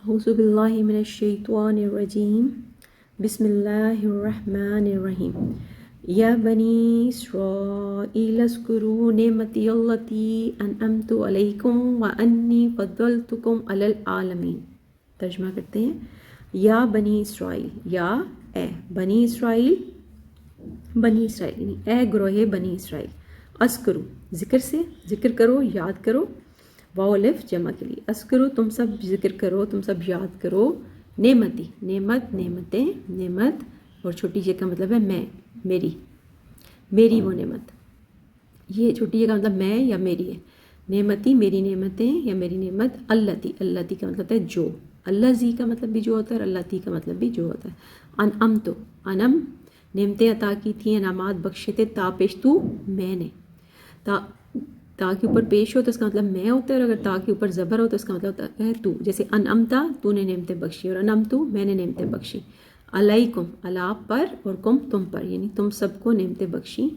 اعوذ باللہ من الشیطان الرجیم بسم اللہ الرحمن الرحیم یا بنی اسرائیل اذکروا نعمتی التی انعمت علیکم وانی فضلتکم علی العالمین۔ ترجمہ کرتے ہیں، یا بنی اسرائیل، یا اے بنی اسرائیل، بنی اسرائیل یعنی اے گروہ بنی اسرائیل، اذکروا ذکر سے، ذکر کرو، یاد کرو، واو الف جمع کے لیے، اذکروا تم سب ذکر کرو، تم سب یاد کرو، نعمتی نعمت، نعمتیں، نعمت اور چھوٹی جے کا مطلب ہے میں، میری وہ نعمت، یہ چھوٹی جے کا مطلب میں یا میری ہے، نعمتی میری نعمتیں یا میری نعمت، اللہ کا مطلب ہے جو، اللہ زی کا مطلب بھی جو ہوتا ہے اور اللہ تی کا مطلب بھی جو ہوتا ہے، انعمتو انم نعمتیں عطا کی تھیں، انعامات بخشے تھے، تا پیش تو میں نے، تا کے اوپر پیش ہو تو اس کا مطلب میں ہوتا ہے، اور اگر تا کے اوپر زبر ہو تو اس کا مطلب ہوتا ہے تو، جیسے انعمتا تو نے نعمتیں بخشی اور انعمتو میں نے نعمتیں بخشی، علیکم اللہ پر اور کم تم پر یعنی تم سب کو نعمتیں بخشی،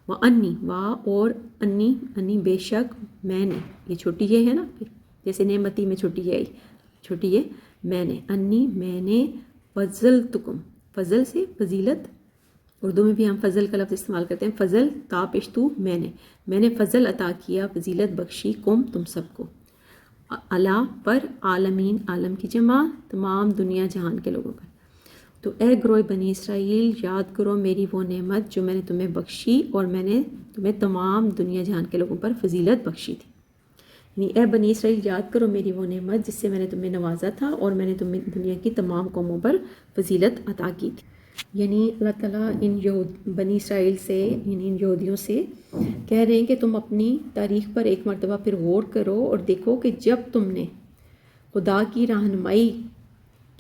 وانی وا اور انی بے شک میں نے، یہ چھوٹی یہ ہے نا، پھر جیسے نعمتی میں چھوٹی یہ آئی، چھوٹی یہ میں نے، انی میں نے، فضلتکم فضل سے فضیلت، اردو میں بھی ہم فضل کا لفظ استعمال کرتے ہیں، فضل تا پیش تو میں نے فضل عطا کیا، فضیلت بخشی، کم تم سب کو، اللہ پر، عالمین عالم کی جمع تمام دنیا جہان کے لوگوں پر، تو اے گروہ بنی اسرائیل یاد کرو میری وہ نعمت جو میں نے تمہیں بخشی اور میں نے تمہیں تمام دنیا جہان کے لوگوں پر فضیلت بخشی تھی، یعنی اے بنی اسرائیل یاد کرو میری وہ نعمت جس سے میں نے تمہیں نوازا تھا اور میں نے تمہیں دنیا کی تمام قوموں پر فضیلت عطا کی تھی، یعنی اللہ تعالیٰ ان بنی اسرائیل سے، یعنی ان یہودیوں سے کہہ رہے ہیں کہ تم اپنی تاریخ پر ایک مرتبہ پھر غور کرو اور دیکھو کہ جب تم نے خدا کی رہنمائی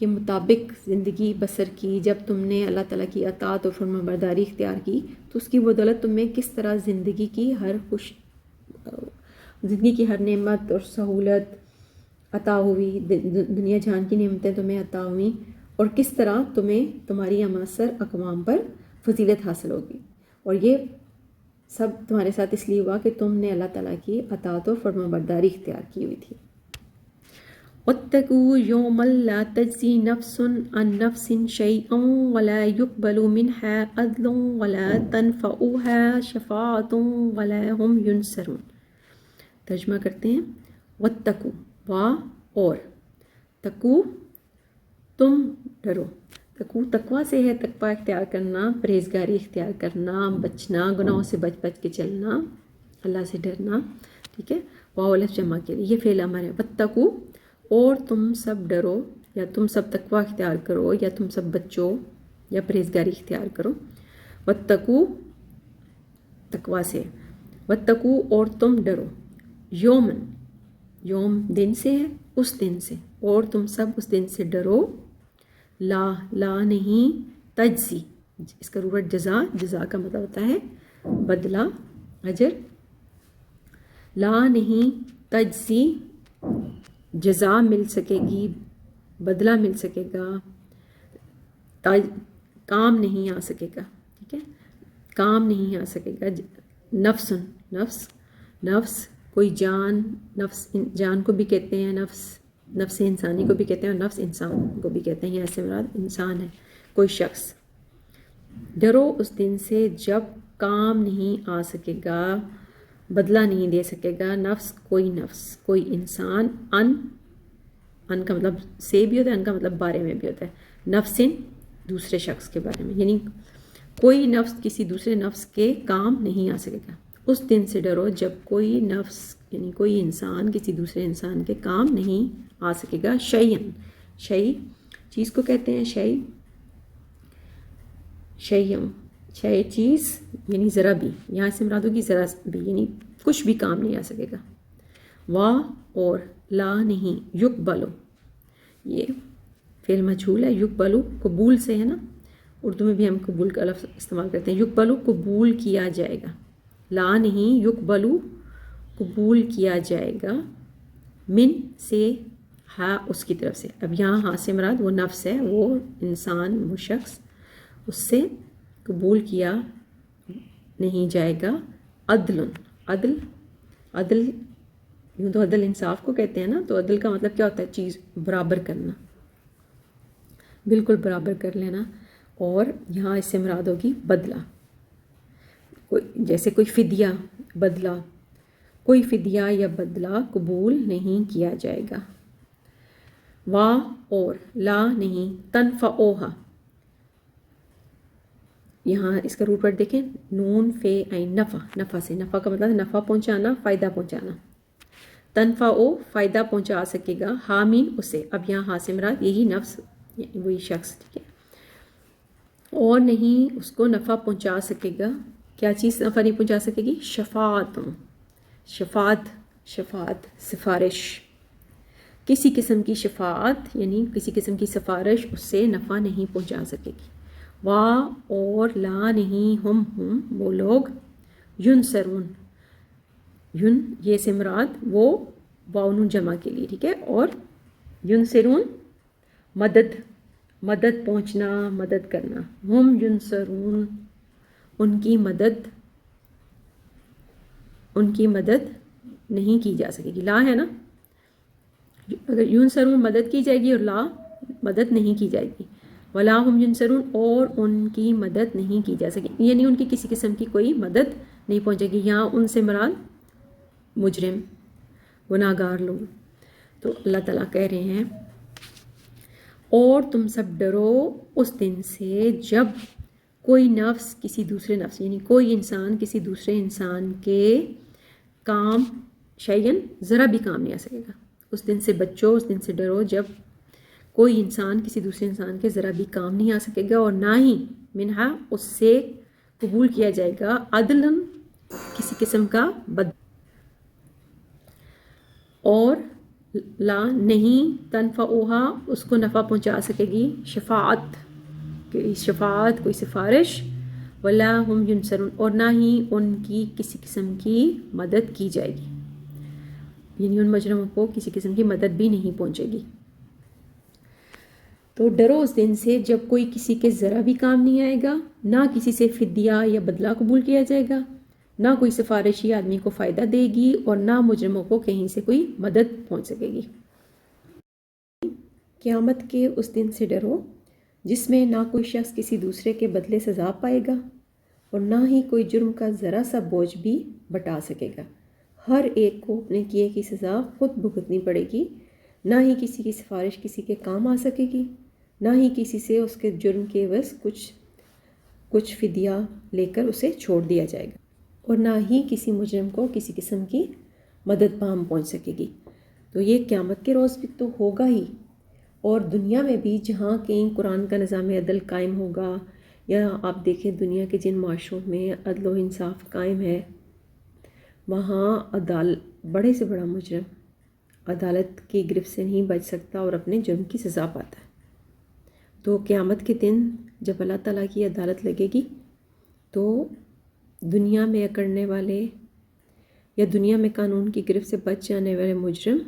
کے مطابق زندگی بسر کی، جب تم نے اللہ تعالیٰ کی اطاعت اور فرمانبرداری اختیار کی تو اس کی بدولت تمہیں کس طرح زندگی کی ہر نعمت اور سہولت عطا ہوئی، دنیا جہان کی نعمتیں تمہیں عطا ہوئیں، اور کس طرح تمہیں تمہاری اماثر اقوام پر فضیلت حاصل ہوگی، اور یہ سب تمہارے ساتھ اس لیے ہوا کہ تم نے اللہ تعالیٰ کی اطاعت و فرمانبرداری اختیار کی ہوئی تھی۔ واتقوا یوما لا تجزی نفس عن نفس شیئا ولا يقبل منها عدل ولا تنفعها شفاعۃ ولا هم ينصرون۔ ترجمہ کرتے ہیں، واتقوا وا اور، تقو تم ڈرو، تقویٰ سے ہے تقویٰ اختیار کرنا، پرہیزگاری اختیار کرنا، بچنا، گناہوں سے بچ کے چلنا، اللہ سے ڈرنا، ٹھیک ہے، واو الف جمع کے لیے، یہ فعل امر ہے، واتقوا اور تم سب ڈرو یا تم سب تقویٰ اختیار کرو یا تم سب بچو یا پرہیزگاری اختیار کرو، واتقوا تقویٰ سے، واتقوا اور تم ڈرو، یومن یوم دن سے ہے، اس دن سے، اور تم سب اس دن سے ڈرو، لا نہیں، تجزی اس کا روٹ جزا کا مطلب ہوتا ہے بدلہ، اجر، لا نہیں تجزی جزا مل سکے گی، بدلہ مل سکے گا، کام نہیں آ سکے گا، ٹھیک ہے، کام نہیں آ سکے گا، نفس کوئی جان، نفس جان کو بھی کہتے ہیں، نفس انسانی کو بھی کہتے ہیں اور نفس انسان کو بھی کہتے ہیں، یہاں سے مراد انسان ہے، کوئی شخص، ڈرو اس دن سے جب کام نہیں آ سکے گا، بدلہ نہیں دے سکے گا، نفس کوئی انسان، ان کا مطلب سے بھی ہوتا ہے، ان کا مطلب بارے میں بھی ہوتا ہے، نفسن دوسرے شخص کے بارے میں، یعنی کوئی نفس کسی دوسرے نفس کے کام نہیں آ سکے گا، اس دن سے ڈرو جب کوئی نفس یعنی کوئی انسان کسی دوسرے انسان کے کام نہیں آ سکے گا، شیء چیز کو کہتے ہیں، شیء چیز یعنی ذرا بھی، یہاں سے مراد ہوگی ذرا بھی، یعنی کچھ بھی کام نہیں آ سکے گا، وا اور، لا نہیں، یقبلو یہ فعل مجہول ہے، یقبلو قبول سے ہے نا، اردو میں بھی ہم قبول کا لفظ استعمال کرتے ہیں، یقبلو قبول کیا جائے گا، لا نہیں، یقبلو قبول کیا جائے گا، من سے ہاں اس کی طرف سے، اب یہاں ہاں سے مراد وہ نفس ہے، وہ انسان، وہ شخص، اس سے قبول کیا نہیں جائے گا، عدل یوں تو عدل انصاف کو کہتے ہیں نا، تو عدل کا مطلب کیا ہوتا ہے؟ چیز برابر کرنا، بالکل برابر کر لینا. اور یہاں اس سے مراد ہوگی بدلہ. جیسے کوئی فدیہ، بدلہ، کوئی فدیہ یا بدلہ قبول نہیں کیا جائے گا. وا اور، لا نہیں، تنفعوہا، یہاں اس کا روٹ ورڈ دیکھیں، نون فے عین، نفع، نفع سے، نفع کا مطلب نفع پہنچانا، فائدہ پہنچانا. تنفعو فائدہ پہنچا سکے گا، حامین اسے. اب یہاں ہا سے مراد یہی نفس، وہی شخص، ٹھیک ہے. اور نہیں اس کو نفع پہنچا سکے گا. کیا چیز نفع نہیں پہنچا سکے گی؟ شفاعت، شفاعت، شفاعت سفارش، کسی قسم کی شفاعت یعنی کسی قسم کی سفارش اس سے نفع نہیں پہنچا سکے گی. وا اور، لا نہیں، ہم وہ لوگ، ینصرون، یون یہ سے مراد وہ واؤن جمع کے لیے، ٹھیک ہے. اور ینصرون مدد، مدد پہنچنا، مدد کرنا. ہم ینصرون، ان کی مدد، ان کی مدد نہیں کی جا سکے گی. لا ہے نا، اگر ینصرون مدد کی جائے گی اور لا مدد نہیں کی جائے گی. ولا ہم ینصرون، اور ان کی مدد نہیں کی جا سکے، یعنی ان کی کسی قسم کی کوئی مدد نہیں پہنچے گی. یہاں ان سے مراد مجرم، گناہگار لوگ. تو اللہ تعالیٰ کہہ رہے ہیں اور تم سب ڈرو اس دن سے جب کوئی نفس کسی دوسرے نفس، یعنی کوئی انسان کسی دوسرے انسان کے کام، شیئن ذرا بھی کام نہیں آ سکے گا. اس دن سے بچو، اس دن سے ڈرو جب کوئی انسان کسی دوسرے انسان کے ذرا بھی کام نہیں آ سکے گا، اور نہ ہی منہا اس سے قبول کیا جائے گا عدل، کسی قسم کا بد. اور لا نہیں، تنفعوہا اس کو نفع پہنچا سکے گی، شفاعت، کوئی شفاعت، کوئی سفارش. ولا ہم ینصرون، اور نہ ہی ان کی کسی قسم کی مدد کی جائے گی، یعنی ان مجرموں کو کسی قسم کی مدد بھی نہیں پہنچے گی. تو ڈرو اس دن سے جب کوئی کسی کے ذرا بھی کام نہیں آئے گا، نہ کسی سے فدیہ یا بدلہ قبول کیا جائے گا، نہ کوئی سفارشی آدمی کو فائدہ دے گی، اور نہ مجرموں کو کہیں سے کوئی مدد پہنچ سکے گی. قیامت کے اس دن سے ڈرو جس میں نہ کوئی شخص کسی دوسرے کے بدلے سزا پائے گا، اور نہ ہی کوئی جرم کا ذرا سا بوجھ بھی بٹا سکے گا. ہر ایک کو اپنے کیے کی سزا خود بھگتنی پڑے گی. نہ ہی کسی کی سفارش کسی کے کام آ سکے گی، نہ ہی کسی سے اس کے جرم کے عوض کچھ فدیہ لے کر اسے چھوڑ دیا جائے گا، اور نہ ہی کسی مجرم کو کسی قسم کی مدد پام پہنچ سکے گی. تو یہ قیامت کے روز بھی تو ہوگا ہی، اور دنیا میں بھی جہاں کہیں قرآن کا نظام عدل قائم ہوگا، یا آپ دیکھیں دنیا کے جن معاشروں میں عدل و انصاف قائم ہے، وہاں بڑے سے بڑا مجرم عدالت کی گرفت سے نہیں بچ سکتا اور اپنے جرم کی سزا پاتا ہے. تو قیامت کے دن جب اللہ تعالیٰ کی عدالت لگے گی تو دنیا میں اکڑنے والے یا دنیا میں قانون کی گرفت سے بچ جانے والے مجرم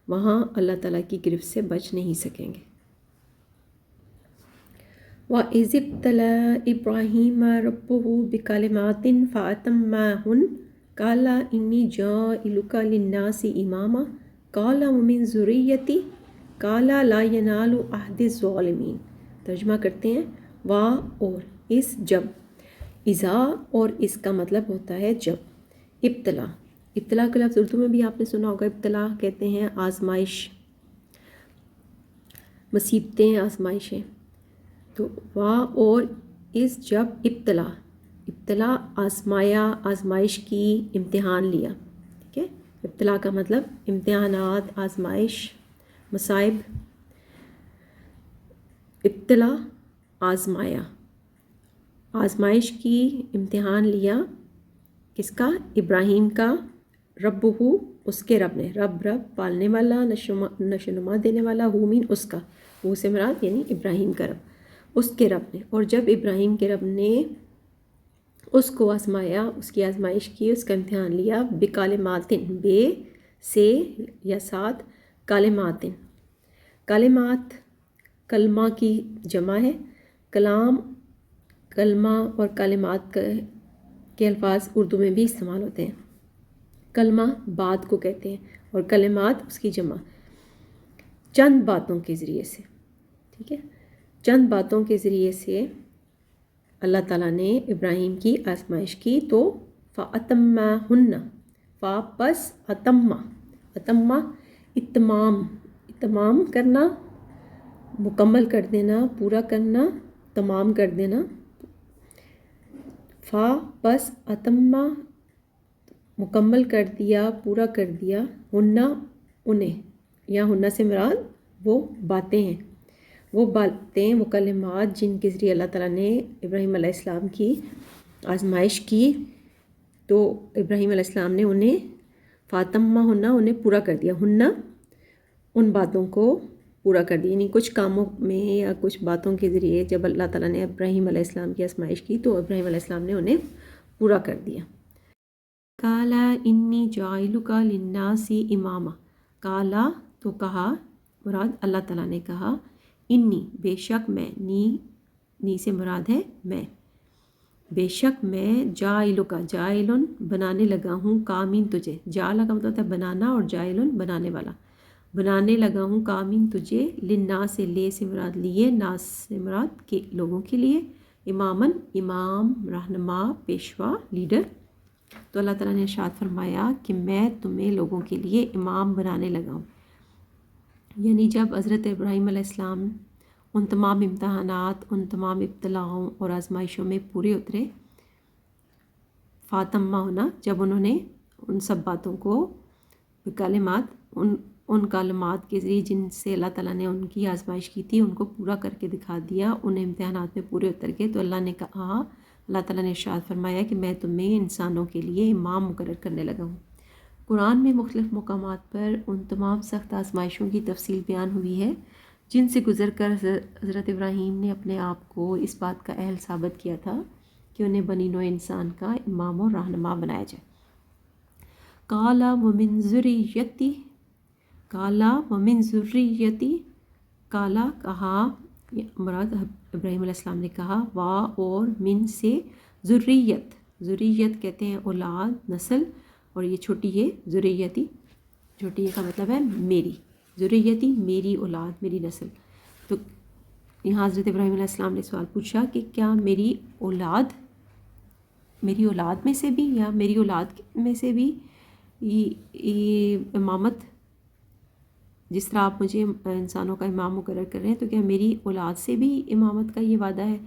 وہاں اللہ تعالیٰ کی گرفت سے بچ نہیں سکیں گے. وَإِذِ ابْتَلَىٰ إِبْرَاهِيمَ رَبُّهُ بِكَلِمَاتٍ فَأَتَمَّهُنَّ قَالَ إِنِّي جَاعِلُكَ لِلنَّاسِ إِمَامًا قَالَ وَمِن ذُرِّيَّتِي قَالَ لَا يَنَالُ عَهْدِ الظَّالِمِينَ. ترجمہ کرتے ہیں، وا اور، اس، جب. اذا اور اس کا مطلب ہوتا ہے جب. ابتلا، ابتلا کا لفظ اردو میں بھی آپ نے سنا ہوگا، ابتلا کہتے ہیں آزمائش، مصیبتیں، آزمائشیں. تو وا اور اس جب ابتلا، ابتلا آزمایا، آزمائش کی، امتحان لیا. ٹھیک ہے، ابتلا کا مطلب امتحانات، آزمائش، مصائب. ابتلا آزمایا، آزمائش کی، امتحان لیا. کس کا؟ ابراہیم کا. ربہ اس کے رب نے، رب پالنے والا، نشو نما دینے والا، مین اس کا، وہ سے مراد یعنی ابراہیم کا رب، اس کے رب نے. اور جب ابراہیم کے رب نے اس کو آزمایا، اس کی آزمائش کی، اس کا امتحان لیا، بکالماتن، بے سے یا ساتھ، کالماتن، کالمات کلمہ کی جمع ہے. کلام، کلمہ اور کالمات کے الفاظ اردو میں بھی استعمال ہوتے ہیں. کلمہ بات کو کہتے ہیں، اور کلمات اس کی جمع، چند باتوں کے ذریعے سے، ٹھیک ہے، چند باتوں کے ذریعے سے اللہ تعالیٰ نے ابراہیم کی آزمائش کی تو فَأَتَمَّهُنَّ، فا پس اتمہ، اتمہ اتمام کرنا، مکمل کر دینا، پورا کرنا، تمام کر دینا، فا پس اتمہ مکمل کر دیا، پورا کر دیا، ہنہ انہیں، یا ہنہ سے مراد وہ باتیں ہیں، وہ باتیں، وہ کلمات جن کے ذریعے اللہ تعالیٰ نے ابراہیم علیہ السلام کی آزمائش کی، تو ابراہیم علیہ السلام نے انہیں فاطمہ ہنہ، انہیں پورا کر دیا، ہنہ ان باتوں کو پورا کر دیا، یعنی کچھ کاموں میں یا کچھ باتوں کے ذریعے جب اللہ تعالیٰ نے ابراہیم علیہ السلام کی آزمائش کی تو ابراہیم علیہ السلام نے انہیں پورا کر دیا۔ کالا انی جاعلک للناس اماما، کالا تو کہا، مراد اللہ تعالیٰ نے کہا، انی بے شک میں، نی سے مراد ہے میں، بے شک میں جاعلک، جاعلن بنانے لگا ہوں، کامین تجھے، جعل کا مطلب ہے بنانا اور جاعلن بنانے والا، بنانے لگا ہوں کامین تجھے، للناس سے، لے سے مراد لیے، ناس سے مراد کے لوگوں کے لیے، امامن امام، رہنما، پیشوا، لیڈر۔ تو اللہ تعالیٰ نے ارشاد فرمایا کہ میں تمہیں لوگوں کے لیے امام بنانے لگا ہوں، یعنی جب حضرت ابراہیم علیہ السلام ان تمام امتحانات، ان تمام ابتلاؤں اور آزمائشوں میں پورے اترے، فاطمہ ہونا، جب انہوں نے ان سب باتوں کو، کلمات، ان کلمات کے ذریعے جن سے اللہ تعالیٰ نے ان کی آزمائش کی تھی ان کو پورا کر کے دکھا دیا، ان امتحانات میں پورے اتر گئے، تو اللہ نے کہا، اللہ تعالیٰ نے ارشاد فرمایا کہ میں تمہیں انسانوں کے لیے امام مقرر کرنے لگا ہوں۔ قرآن میں مختلف مقامات پر ان تمام سخت آزمائشوں کی تفصیل بیان ہوئی ہے جن سے گزر کر حضرت ابراہیم نے اپنے آپ کو اس بات کا اہل ثابت کیا تھا کہ انہیں بنی نوع انسان کا امام اور رہنما بنایا جائے۔ کالا ومن ذریتی، کالا ومن ذریتی، کالا کہا، مراد ابراہیم علیہ السلام نے کہا، وا اور، من سے، ذریت، ذریت کہتے ہیں اولاد، نسل، اور یہ چھوٹی ہے ذریتی، چھوٹی کا مطلب ہے میری، ذریتی میری اولاد، میری نسل۔ تو یہاں حضرت ابراہیم علیہ السلام نے سوال پوچھا کہ کیا میری اولاد میں سے بھی، یا میری اولاد میں سے بھی یہ امامت، جس طرح آپ مجھے انسانوں کا امام مقرر کر رہے ہیں، تو کیا میری اولاد سے بھی امامت کا یہ وعدہ ہے؟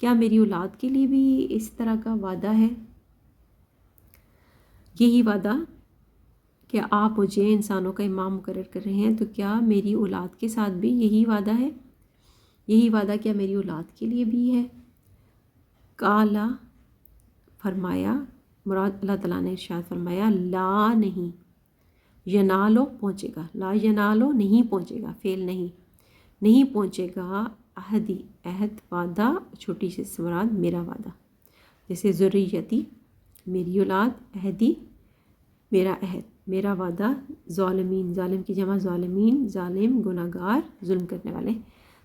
کیا میری اولاد کے لیے بھی اس طرح کا وعدہ ہے؟ یہی وعدہ کہ آپ مجھے انسانوں کا امام مقرر کر رہے ہیں، تو کیا میری اولاد کے ساتھ بھی یہی وعدہ ہے؟ یہی وعدہ کیا میری اولاد کے لیے بھی ہے؟ کالا فرمایا، مراد اللہ تعالیٰ نے ارشاد فرمایا، لا نہیں، ینالو پہنچے گا، لا ینالو نہیں پہنچے گا، فعل نہیں پہنچے گا، عہدی عہد، وعدہ، چھوٹی سے مراد میرا وعدہ، جیسے ذریتی میری اولاد، عہدی میرا عہد، میرا وعدہ، ظالمین، ظالم کی جمع ظالمین، ظالم گناہ گار، ظلم کرنے والے۔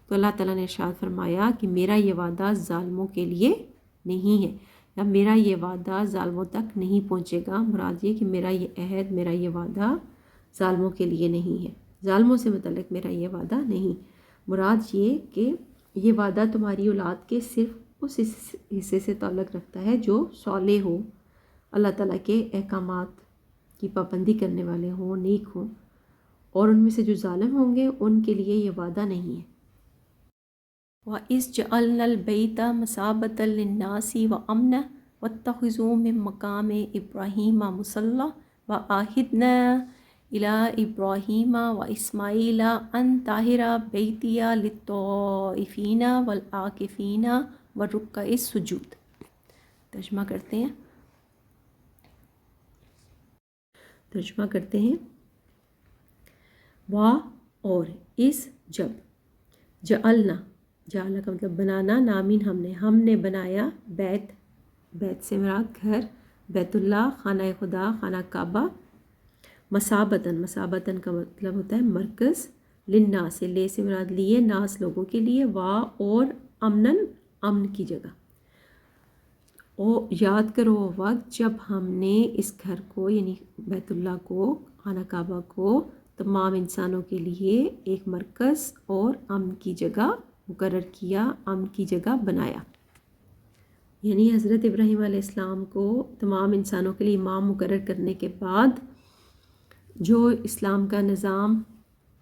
تو اللہ تعالیٰ نے ارشاد فرمایا کہ میرا یہ وعدہ ظالموں کے لیے نہیں ہے، یا میرا یہ وعدہ ظالموں تک نہیں پہنچے گا، مراد یہ کہ میرا یہ عہد، میرا یہ وعدہ ظالموں کے لیے نہیں ہے، ظالموں سے متعلق میرا یہ وعدہ نہیں، مراد یہ کہ یہ وعدہ تمہاری اولاد کے صرف اس حصے سے تعلق رکھتا ہے جو صالح ہو، اللہ تعالیٰ کے احکامات کی پابندی کرنے والے ہوں، نیک ہوں، اور ان میں سے جو ظالم ہوں گے ان کے لیے یہ وعدہ نہیں ہے۔ وَإِذْ جَعَلْنَا الْبَيْتَ مَثَابَةً لِلنَّاسِ وَأَمْنًا وَاتَّخِذُوا مِن مَّقَامِ إِبْرَاهِيمَ مُصَلًّى وَعَهِدْنَا إِلَىٰ إِبْرَاهِيمَ وَإِسْمَاعِيلَ أَن طَهِّرَ بَيْتِيَ لِلطَّائِفِينَ وَالْعَاكِفِينَ وَالرُّكَّعِ السُّجُودِ۔ ترجمہ کرتے ہیں، وا اور، اس جب، جعلنا، جعلنا کا مطلب بنانا، نامین ہم نے بنایا، بیت سے مراد گھر، بیت اللہ، خانہ خدا، خانہ کعبہ، مسابتاً کا مطلب ہوتا ہے مرکز، للناس، لے سے مراد لیے، ناس لوگوں کے لیے، وا اور، امن کی جگہ، اور یاد کرو وہ وقت جب ہم نے اس گھر کو یعنی بیت اللہ کو خانہ کعبہ کو تمام انسانوں کے لیے ایک مرکز اور امن کی جگہ مقرر کیا، امن کی جگہ بنایا۔ یعنی حضرت ابراہیم علیہ السلام کو تمام انسانوں کے لیے امام مقرر کرنے کے بعد جو اسلام کا نظام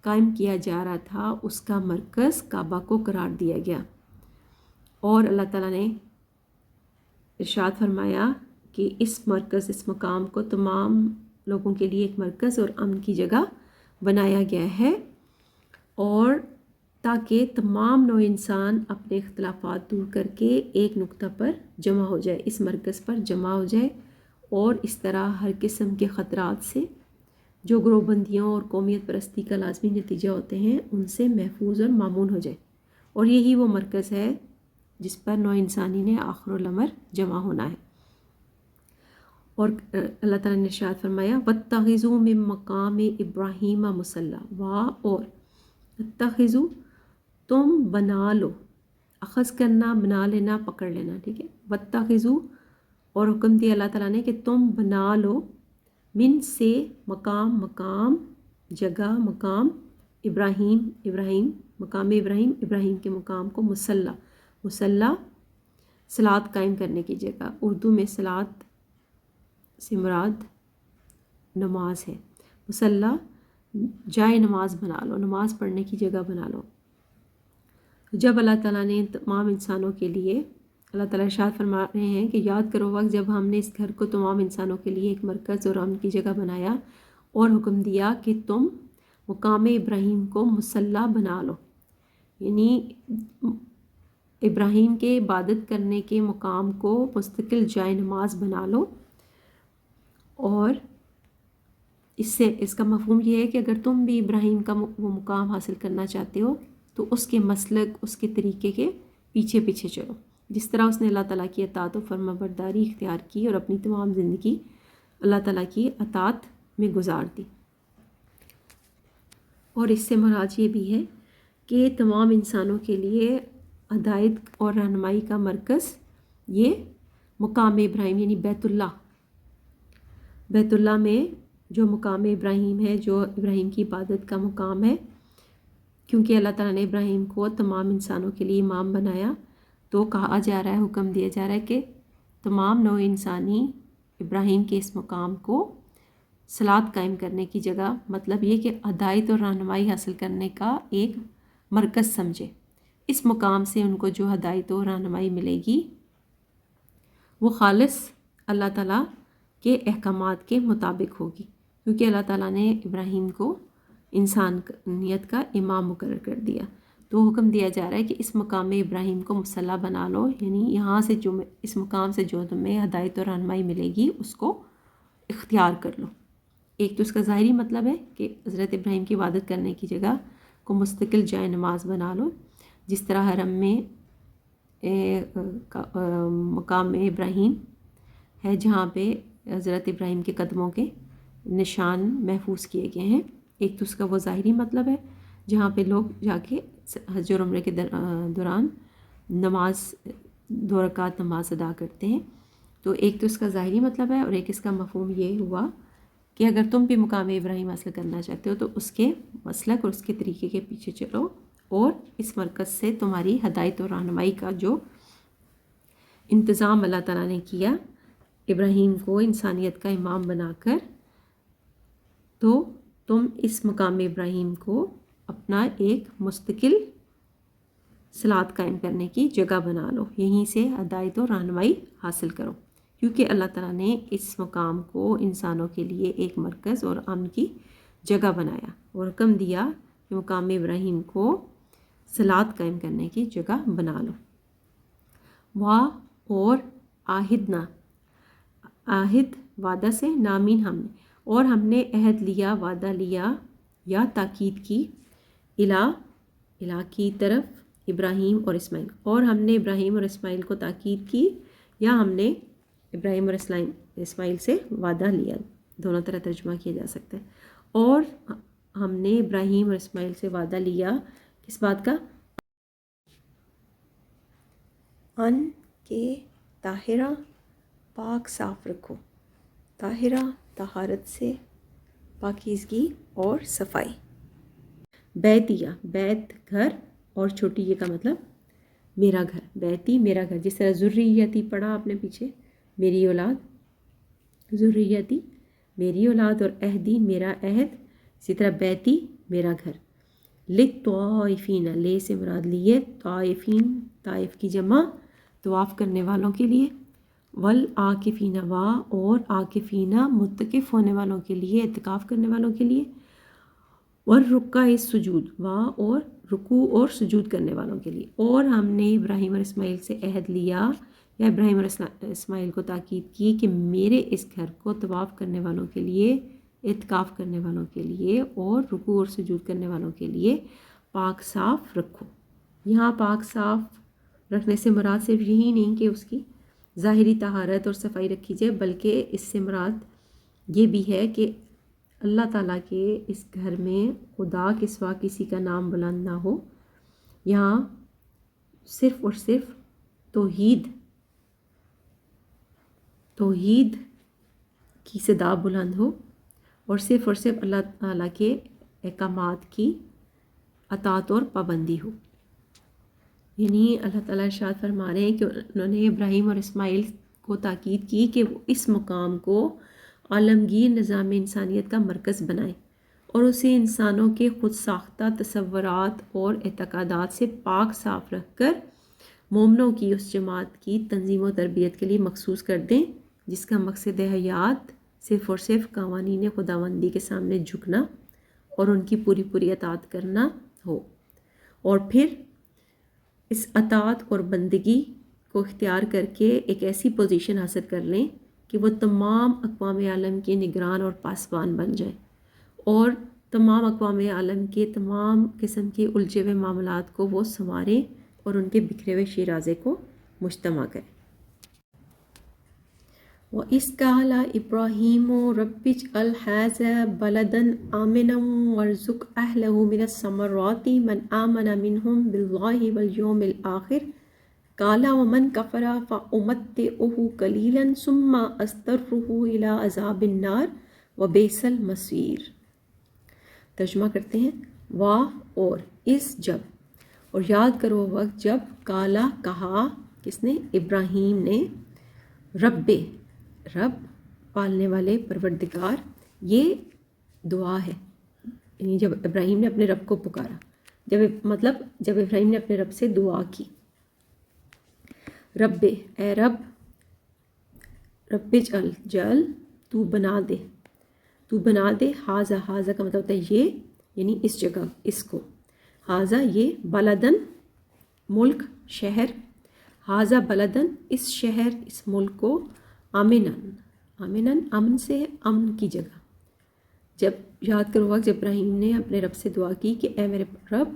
قائم کیا جا رہا تھا اس کا مرکز کعبہ کو قرار دیا گیا، اور اللہ تعالیٰ نے ارشاد فرمایا کہ اس مرکز، اس مقام کو تمام لوگوں کے لیے ایک مرکز اور امن کی جگہ بنایا گیا ہے، اور تاکہ تمام نوع انسان اپنے اختلافات دور کر کے ایک نقطہ پر جمع ہو جائے، اس مرکز پر جمع ہو جائے، اور اس طرح ہر قسم کے خطرات سے جو گروہ بندیوں اور قومیت پرستی کا لازمی نتیجہ ہوتے ہیں ان سے محفوظ اور مامون ہو جائے۔ اور یہی وہ مرکز ہے جس پر نوع انسانی نے آخر الامر جمع ہونا ہے۔ اور اللہ تعالیٰ نے ارشاد فرمایا وَاتَّخِذُوا مِن مَّقَامِ إِبْرَاهِيمَ مُصَلًّى، اور اتخذو تم بنا لو، اخذ کرنا بنا لینا پکڑ لینا، ٹھیک ہے، واتخذو اور حکم دیا اللہ تعالیٰ نے کہ تم بنا لو، من سے مقام، مقام جگہ، مقام ابراہیم، ابراہیم مقام ابراہیم، ابراہیم کے مقام کو مصلی، مصلی صلاۃ قائم کرنے کی جگہ، اردو میں صلاۃ سے مراد نماز ہے، مصلی جائے نماز بنا لو، نماز پڑھنے کی جگہ بنا لو۔ جب اللہ تعالیٰ نے تمام انسانوں کے لیے، اللہ تعالیٰ ارشاد فرما رہے ہیں کہ یاد کرو وقت جب ہم نے اس گھر کو تمام انسانوں کے لیے ایک مرکز اور امن کی جگہ بنایا اور حکم دیا کہ تم مقام ابراہیم کو مصلی بنا لو، یعنی ابراہیم کے عبادت کرنے کے مقام کو مستقل جائے نماز بنا لو۔ اور اس کا مفہوم یہ ہے کہ اگر تم بھی ابراہیم کا وہ مقام حاصل کرنا چاہتے ہو تو اس کے مسلک، اس کے طریقے کے پیچھے پیچھے چلو، جس طرح اس نے اللہ تعالیٰ کی اطاعت و فرما برداری اختیار کی اور اپنی تمام زندگی اللہ تعالیٰ کی اطاعت میں گزار دی۔ اور اس سے مراد یہ بھی ہے کہ تمام انسانوں کے لیے ہدایت اور رہنمائی کا مرکز یہ مقام ابراہیم یعنی بیت اللہ، بیت اللہ میں جو مقام ابراہیم ہے، جو ابراہیم کی عبادت کا مقام ہے، کیونکہ اللہ تعالیٰ نے ابراہیم کو تمام انسانوں کے لیے امام بنایا، تو کہا جا رہا ہے، حکم دیا جا رہا ہے کہ تمام نوع انسانی ابراہیم کے اس مقام کو صلاۃ قائم کرنے کی جگہ، مطلب یہ کہ ہدایت اور رہنمائی حاصل کرنے کا ایک مرکز سمجھے۔ اس مقام سے ان کو جو ہدایت و رہنمائی ملے گی وہ خالص اللہ تعالیٰ کے احکامات کے مطابق ہوگی، کیونکہ اللہ تعالیٰ نے ابراہیم کو انسانیت کا امام مقرر کر دیا۔ تو حکم دیا جا رہا ہے کہ اس مقام ابراہیم کو مصلی بنا لو، یعنی یہاں سے جو اس مقام سے جو تمہیں ہدایت و رہنمائی ملے گی اس کو اختیار کر لو۔ ایک تو اس کا ظاہری مطلب ہے کہ حضرت ابراہیم کی عبادت کرنے کی جگہ کو مستقل جائے نماز بنا لو، جس طرح حرم میں مقام ابراہیم ہے جہاں پہ حضرت ابراہیم کے قدموں کے نشان محفوظ کیے گئے ہیں۔ ایک تو اس کا وہ ظاہری مطلب ہے جہاں پہ لوگ جا کے حج اور عمرے کے دوران نماز 2 رکعت نماز ادا کرتے ہیں۔ تو ایک تو اس کا ظاہری مطلب ہے، اور ایک اس کا مفہوم یہ ہوا کہ اگر تم بھی مقام ابراہیم حاصل کرنا چاہتے ہو تو اس کے مسلک اور اس کے طریقے کے پیچھے چلو، اور اس مرکز سے تمہاری ہدایت اور رہنمائی کا جو انتظام اللہ تعالیٰ نے کیا ابراہیم کو انسانیت کا امام بنا کر، تو تم اس مقام ابراہیم کو اپنا ایک مستقل صلاۃ قائم کرنے کی جگہ بنا لو، یہیں سے ہدایت و رہنمائی حاصل کرو، کیونکہ اللہ تعالیٰ نے اس مقام کو انسانوں کے لیے ایک مرکز اور امن کی جگہ بنایا، اور حکم دیا کہ مقام ابراہیم کو صلاۃ قائم کرنے کی جگہ بنا لو۔ اور عہدنا، عہد وعدہ سے، نامین ہم نے، اور ہم نے عہد لیا، وعدہ لیا یا تاکید کی، الہ کی طرف ابراہیم اور اسماعیل، اور ہم نے ابراہیم اور اسماعیل کو تاکید کی، یا ہم نے ابراہیم اور اسماعیل سے وعدہ لیا، دونوں طرح ترجمہ کیا جا سکتا ہے۔ اور ہم نے ابراہیم اور اسماعیل سے وعدہ لیا کس بات کا؟ ان کے طاہرہ پاک صاف رکھو. طاہرہ طہارت سے، پاکیزگی اور صفائی. بیتیہ، بیت گھر، اور چھوٹی یہ کا مطلب میرا گھر. بیتی میرا گھر، جس طرح ذریتی پڑھا آپ نے پیچھے، میری اولاد، ذریتی میری اولاد، اور عہدی میرا عہد. اسی طرح بیتی میرا گھر. للطوائفین، لے سے مراد لیے، طائفین طائف کی جمع، طواف کرنے والوں کے لیے. والعاکفین، وا اور عاکفین متکف ہونے والوں کے لیے، اعتکاف کرنے والوں کے لیے. والرکع السجود، وا اور رکوع اور سجود کرنے والوں کے لیے. اور ہم نے ابراہیم اور اسماعیل سے عہد لیا، یا ابراہیم اور اسماعیل کو تاکید کی کہ میرے اس گھر کو طواف کرنے والوں کے لیے، اعتکاف کرنے والوں کے لیے، اور رکوع اور سجود کرنے والوں کے لیے پاک صاف رکھو. یہاں پاک صاف رکھنے سے مراد صرف یہی نہیں کہ اس کی ظاہری طہارت اور صفائی رکھی جائے، بلکہ اس سے مراد یہ بھی ہے کہ اللہ تعالیٰ کے اس گھر میں خدا کے سوا کسی کا نام بلند نہ ہو. یہاں صرف اور صرف توحید کی صدا بلند ہو، اور صرف اللہ تعالیٰ کے احکامات کی اطاعت اور پابندی ہو. یعنی اللہ تعالیٰ ارشاد فرما رہے ہیں کہ انہوں نے ابراہیم اور اسماعیل کو تاکید کی کہ وہ اس مقام کو عالمگیر نظام انسانیت کا مرکز بنائیں، اور اسے انسانوں کے خود ساختہ تصورات اور اعتقادات سے پاک صاف رکھ کر مومنوں کی اس جماعت کی تنظیم و تربیت کے لیے مخصوص کر دیں جس کا مقصد حیات صرف اور صرف قوانین خداوندی کے سامنے جھکنا اور ان کی پوری پوری اطاعت کرنا ہو. اور پھر اس اطاعت اور بندگی کو اختیار کر کے ایک ایسی پوزیشن حاصل کر لیں کہ وہ تمام اقوام عالم کے نگران اور پاسبان بن جائیں، اور تمام اقوام عالم کے تمام قسم کے الجھے ہوئے معاملات کو وہ سنواریں اور ان کے بکھرے ہوئے شیرازے کو مجتمع کریں. وَإِذْ قَالَ إِبْرَاهِيمُ رَبِّ اجْعَلْ هَٰذَا بَلَدًا آمِنًا وَارْزُقْ أَهْلَهُ مِنَ الثَّمَرَاتِ مَنْ آمَنَ مِنْهُمْ بِاللَّهِ وَالْيَوْمِ الْآخِرِ قَالَ وَمَنْ كَفَرَ فَأُمَتِّعُهُ قَلِيلًا ثُمَّ أَضْطَرُّهُ إِلَىٰ عَذَابِ النَّارِ وَبِئْسَ الْمَصِيرُ. ترجمہ کرتے ہیں. واہ اور اس جب، اور یاد کرو وقت جب کالا کہا، کس نے؟ ابراہیم نے، رب پالنے والے پروردگار. یہ دعا ہے، یعنی جب ابراہیم نے اپنے رب کو پکارا، جب ابراہیم نے اپنے رب سے دعا کی. رب، اے رب جل تو بنا دے حاضہ کا مطلب ہوتا ہے یہ، یعنی اس جگہ، اس کو. حاضہ یہ، بلدن ملک، شہر. حاضہ بلدن اس شہر، اس ملک کو، آمنن امن سے، امن کی جگہ. جب یاد کرو وقت جب ابراہیم نے اپنے رب سے دعا کی کہ اے میرے رب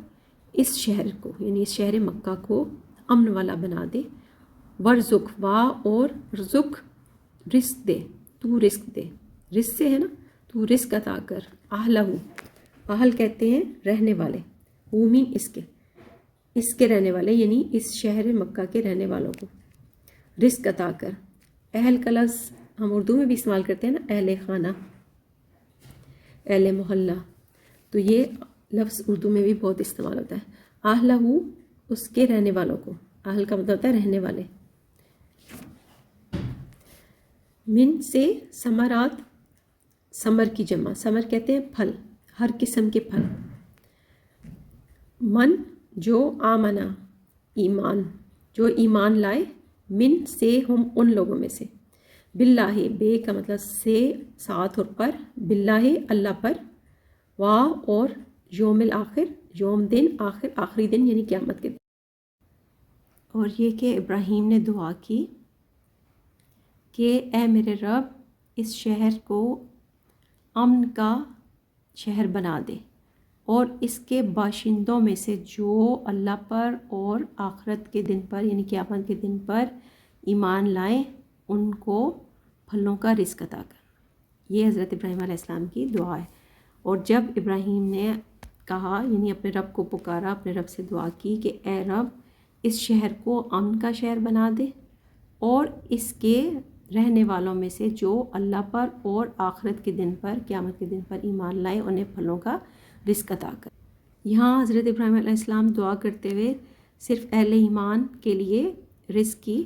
اس شہر کو، یعنی اس شہر مکہ کو امن والا بنا دے. ورزق، وا اور رزق، رزق دے، تو رزق دے، رزق سے ہے نا، تو رزق عطا کر. اہلہ، اہل کہتے ہیں رہنے والے، اومین اس کے رہنے والے، یعنی اس شہر مکہ کے رہنے والوں کو رزق عطا کر. اہل کا لفظ ہم اردو میں بھی استعمال کرتے ہیں نا، اہل خانہ، اہل محلہ، تو یہ لفظ اردو میں بھی بہت استعمال ہوتا ہے. اہلہ اس کے رہنے والوں کو، اہل کا مطلب ہوتا ہے رہنے والے. من سے ثمرات، ثمر کی جمع، ثمر کہتے ہیں پھل، ہر قسم کے پھل. من جو، آمنا ایمان، جو ایمان لائے، من سے ہم ان لوگوں میں سے. باللہ، بے کا مطلب سے، ساتھ اور پر، باللہ اللہ پر. وا اور یوم الآخر، یوم دن، آخر آخری دن یعنی قیامت کے دن. اور یہ کہ ابراہیم نے دعا کی کہ اے میرے رب اس شہر کو امن کا شہر بنا دے، اور اس کے باشندوں میں سے جو اللہ پر اور آخرت کے دن پر یعنی قیامت کے دن پر ایمان لائیں ان کو پھلوں کا رزق عطا کر. یہ حضرت ابراہیم علیہ السلام کی دعا ہے. اور جب ابراہیم نے کہا، یعنی اپنے رب کو پکارا، اپنے رب سے دعا کی کہ اے رب اس شہر کو امن کا شہر بنا دے، اور اس کے رہنے والوں میں سے جو اللہ پر اور آخرت کے دن پر، قیامت کے دن پر ایمان لائے، انہیں پھلوں کا رزق عطا کر۔ یہاں حضرت ابراہیم علیہ السلام دعا کرتے ہوئے صرف اہل ایمان کے لیے رزق کی،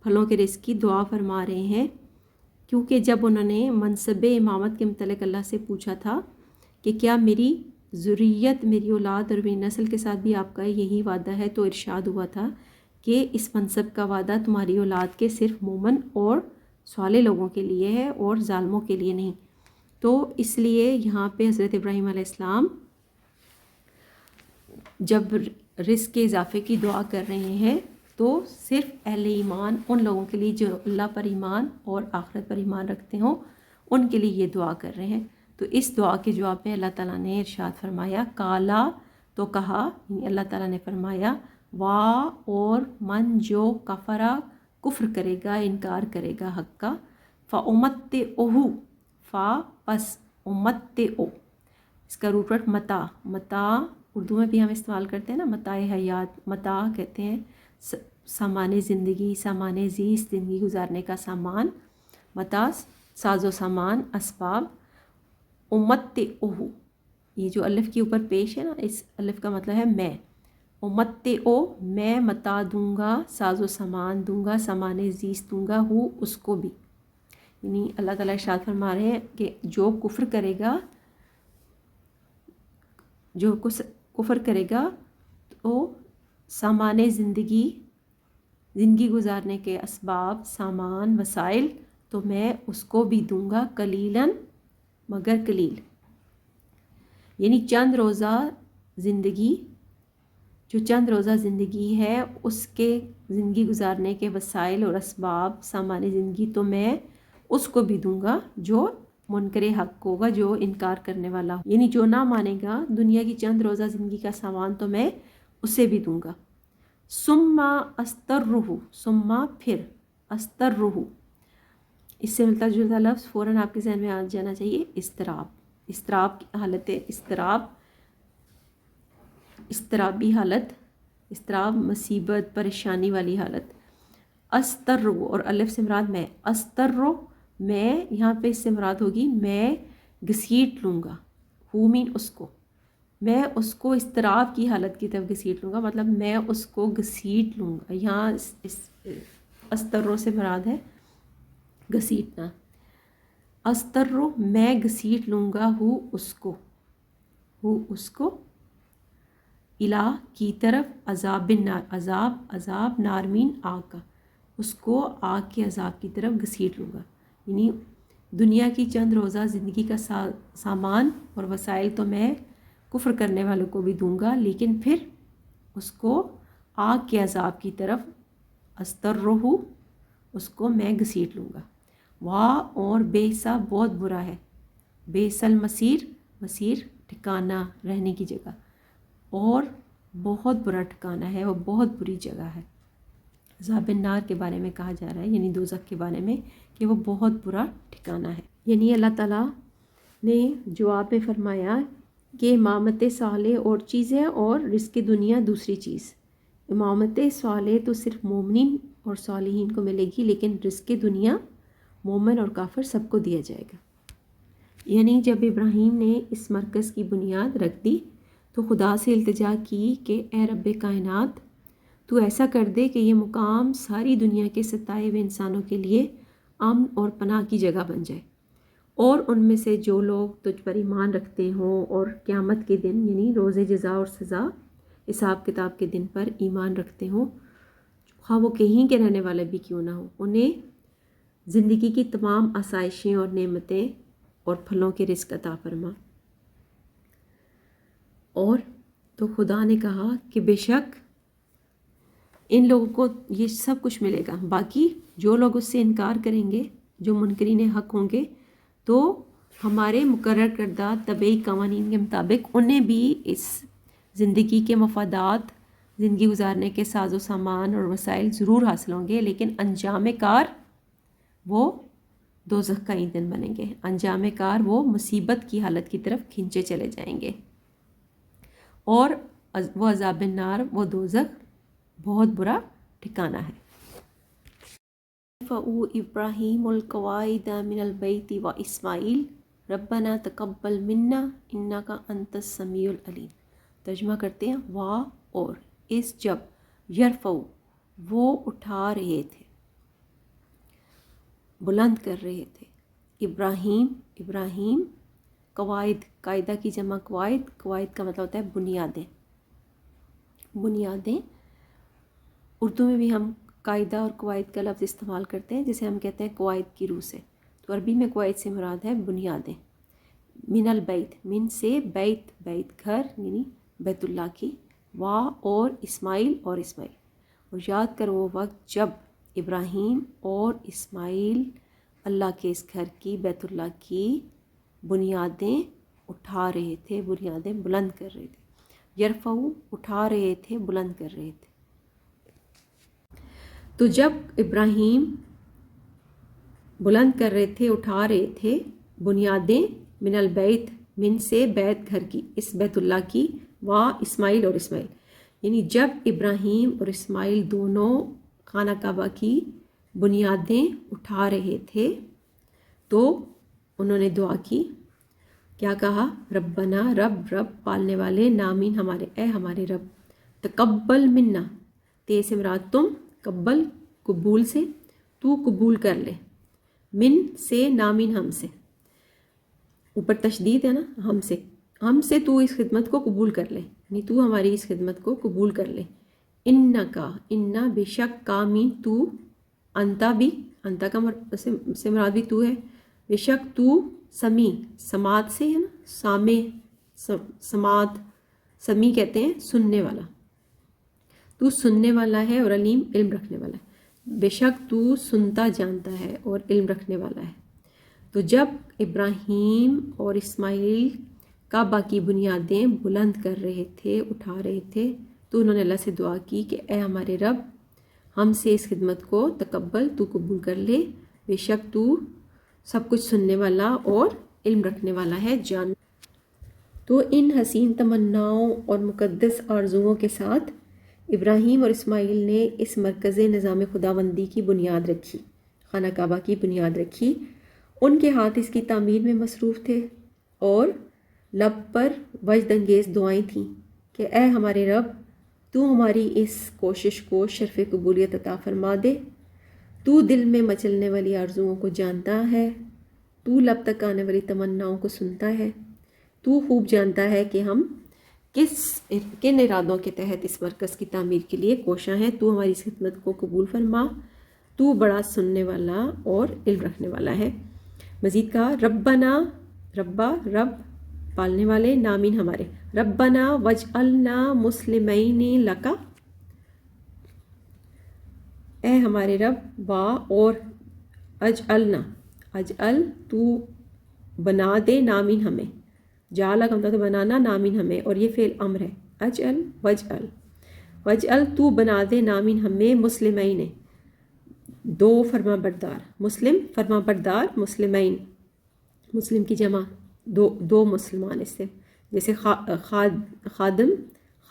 پھلوں کے رزق کی دعا فرما رہے ہیں، کیونکہ جب انہوں نے منصب امامت کے متعلق اللہ سے پوچھا تھا کہ کیا میری ذریت، میری اولاد اور میری نسل کے ساتھ بھی آپ کا یہی وعدہ ہے، تو ارشاد ہوا تھا کہ اس منصب کا وعدہ تمہاری اولاد کے صرف مومن اور صالح لوگوں کے لیے ہے اور ظالموں کے لیے نہیں۔ تو اس لیے یہاں پہ حضرت ابراہیم علیہ السلام جب رزق کے اضافے کی دعا کر رہے ہیں تو صرف اہل ایمان، ان لوگوں کے لیے جو اللہ پر ایمان اور آخرت پر ایمان رکھتے ہوں، ان کے لیے یہ دعا کر رہے ہیں۔ تو اس دعا کے جواب میں اللہ تعالیٰ نے ارشاد فرمایا، کالا تو کہا، یعنی اللہ تعالیٰ نے فرمایا، وا اور من جو کفرا کفر کرے گا، انکار کرے گا حق کا، فَأُمَتِّعُهُ، فا پس امتِّعُ، اس کا روٹ ورڈ متا، متا اردو میں بھی ہم استعمال کرتے ہیں نا، متاع حیات، متا کہتے ہیں سامان زندگی، سامان زیست، زندگی گزارنے کا سامان، متا ساز و سامان، اسباب، امتِّعُهُ، یہ جو الف کے اوپر پیش ہے نا، اس الف کا مطلب ہے میں، امتِّعُ، میں متا دوں گا، ساز و سامان دوں گا، سامان زیست دوں گا، ہو اس کو بھی، یعنی اللہ تعالیٰ ارشاد فرما رہے ہیں کہ جو کفر کرے گا، جو کفر کرے گا تو سامان زندگی گزارنے کے اسباب، سامان، وسائل، تو میں اس کو بھی دوں گا، قلیلاً مگر قلیل، یعنی چند روزہ زندگی، جو چند روزہ زندگی ہے اس کے زندگی گزارنے کے وسائل اور اسباب، سامان زندگی، تو میں اس کو بھی دوں گا جو منکر حق ہوگا، جو انکار کرنے والا، یعنی جو نہ مانے گا، دنیا کی چند روزہ زندگی کا سامان تو میں اسے بھی دوں گا۔ ثم استرہ، ثم پھر، استرہ، اس سے ملتا جلتا لفظ فوراً آپ کے ذہن میں آ جانا چاہیے، اضطراب، اضطراب کی حالت، اضطرابی حالت، اضطراب، مصیبت، پریشانی والی حالت۔ استرہ، اور الف سے مراد میں، استرہ، میں یہاں پہ اس سے مراد ہوگی میں گھسیٹ لوں گا، ہو مین اس کو، میں اس کو اضطراب کی حالت کی طرف گھسیٹ لوں گا، مطلب میں اس کو گھسیٹ لوں گا، یہاں اس استرہ سے مراد ہے گھسیٹنا، استرہ، میں گھسیٹ لوں گا، ہو اس کو، الہ کی طرف، عذاب النار، عذاب نارمین آگ کا، اس کو آگ کے عذاب کی طرف گھسیٹ لوں گا، یعنی دنیا کی چند روزہ زندگی کا سامان اور وسائل تو میں کفر کرنے والوں کو بھی دوں گا، لیکن پھر اس کو آگ کے عذاب کی طرف، استرہ، اس کو میں گھسیٹ لوں گا۔ واہ، اور بئسا، بہت برا ہے، بئس المصیر، مصیر ٹھکانہ، رہنے کی جگہ، اور بہت برا ٹھکانہ ہے، وہ بہت بری جگہ ہے۔ عذاب النار کے بارے میں کہا جا رہا ہے، یعنی دوزخ کے بارے میں، کہ وہ بہت برا ٹھکانہ ہے۔ یعنی اللہ تعالیٰ نے جواب میں فرمایا کہ امامت صالح اور چیز ہے اور رزق دنیا دوسری چیز۔ امامت صالح تو صرف مومنین اور صالحین کو ملے گی، لیکن رزق دنیا مومن اور کافر سب کو دیا جائے گا۔ یعنی جب ابراہیم نے اس مرکز کی بنیاد رکھ دی تو خدا سے التجا کی کہ اے رب کائنات، تو ایسا کر دے کہ یہ مقام ساری دنیا کے ستائے ہوئے انسانوں کے لیے امن اور پناہ کی جگہ بن جائے، اور ان میں سے جو لوگ تجھ پر ایمان رکھتے ہوں اور قیامت کے دن، یعنی روز جزا اور سزا، حساب کتاب کے دن پر ایمان رکھتے ہوں، خواہ وہ کہیں کے رہنے والے بھی کیوں نہ ہوں، انہیں زندگی کی تمام آسائشیں اور نعمتیں اور پھلوں کے رزق عطا فرما۔ اور تو خدا نے کہا کہ بے شک ان لوگوں کو یہ سب کچھ ملے گا، باقی جو لوگ اس سے انکار کریں گے، جو منکرین حق ہوں گے، تو ہمارے مقرر کردہ طبعی قوانین کے مطابق انہیں بھی اس زندگی کے مفادات، زندگی گزارنے کے ساز و سامان اور وسائل ضرور حاصل ہوں گے، لیکن انجام کار وہ دوزخ کا ایندھن بنیں گے، انجام کار وہ مصیبت کی حالت کی طرف کھینچے چلے جائیں گے، اور وہ عذاب النار، وہ دوزخ بہت برا ٹھکانہ ہے۔ یرفع ابراہیم القواعد من البیت و اسماعیل ربنا تقبل منا انک انت السمیع العلیم۔ ترجمہ کرتے ہیں، وا اور اس جب یرفع وہ اٹھا رہے تھے، بلند کر رہے تھے، ابراہیم قواعد، قاعدہ کی جمع قواعد، قواعد کا مطلب ہوتا ہے بنیادیں۔ اردو میں بھی ہم قاعدہ اور قواعد کا لفظ استعمال کرتے ہیں، جسے ہم کہتے ہیں قواعد کی روح سے، تو عربی میں قواعد سے مراد ہے بنیادیں۔ من البیت، من سے بیت، بیت گھر یعنی بیت اللہ کی، وا اور اسماعیل اور اسماعیل، اور یاد کرو وہ وقت جب ابراہیم اور اسماعیل اللہ کے اس گھر کی، بیت اللہ کی بنیادیں اٹھا رہے تھے، بنیادیں بلند کر رہے تھے۔ یرفع اٹھا رہے تھے، بلند کر رہے تھے۔ تو جب ابراہیم بلند کر رہے تھے، اٹھا رہے تھے بنیادیں، من البیت، من سے بیت گھر کی، اس بیت اللہ کی، وا اسماعیل اور اسماعیل، یعنی جب ابراہیم اور اسماعیل دونوں خانہ کعبہ کی بنیادیں اٹھا رہے تھے تو انہوں نے دعا کی، کیا کہا؟ ربنا، رب پالنے والے، نامین ہمارے، اے ہمارے رب، تقبل منا، تے سے مراد تم، قبل قبول سے، تو قبول کر لے، من سے، نامین ہم سے، اوپر تشدید ہے نا، ہم سے تو اس خدمت کو قبول کر لے، یعنی تو ہماری اس خدمت کو قبول کر لے۔ انکا، انا بے شک، کامین تو، انتا بھی، انتا کا سے مراد بھی تو ہے، بے شک تو، سمیع، سماعت سے ہے نا، سامع، سماعت، سمیع کہتے ہیں سننے والا، تو سننے والا ہے، اور علیم علم رکھنے والا ہے، بے شک تو سنتا جانتا ہے اور علم رکھنے والا ہے۔ تو جب ابراہیم اور اسماعیل کعبہ کی بنیادیں بلند کر رہے تھے، اٹھا رہے تھے، تو انہوں نے اللہ سے دعا کی کہ اے ہمارے رب، ہم سے اس خدمت کو تقبل، تو قبول کر لے، بے شک تو سب کچھ سننے والا اور علم رکھنے والا ہے، جان۔ تو ان حسین تمناؤں اور مقدس آرزوؤں کے ساتھ ابراہیم اور اسماعیل نے اس مرکز نظام خداوندی کی بنیاد رکھی، خانہ کعبہ کی بنیاد رکھی۔ ان کے ہاتھ اس کی تعمیر میں مصروف تھے اور لب پر وجد انگیز دعائیں تھیں کہ اے ہمارے رب، تو ہماری اس کوشش کو شرف قبولیت عطا فرما دے، تو دل میں مچلنے والی آرزوؤں کو جانتا ہے، تو لب تک آنے والی تمناؤں کو سنتا ہے، تو خوب جانتا ہے کہ ہم کن ارادوں کے تحت اس مرکز کی تعمیر کے لیے کوشاں ہیں، تو ہماری اس خدمت کو قبول فرما، تو بڑا سننے والا اور علم رکھنے والا ہے۔ مزید کہا، ربنا، رب پالنے والے، نامین ہمارے، ربنا وجعلنا مسلمین لکا، اے ہمارے رب، وا اور اجعلنا، اجعل تو بنا دے، نامین ہمیں، جعلہ کا مطلب بنانا، نامین ہمیں، اور یہ فعل امر ہے، اجعل وجعل تو بنا دے، نامین ہمیں، مسلمین دو فرما بردار، مسلم فرما بردار، مسلمین مسلم کی جمع دو مسلمان، اس سے جیسے خادم،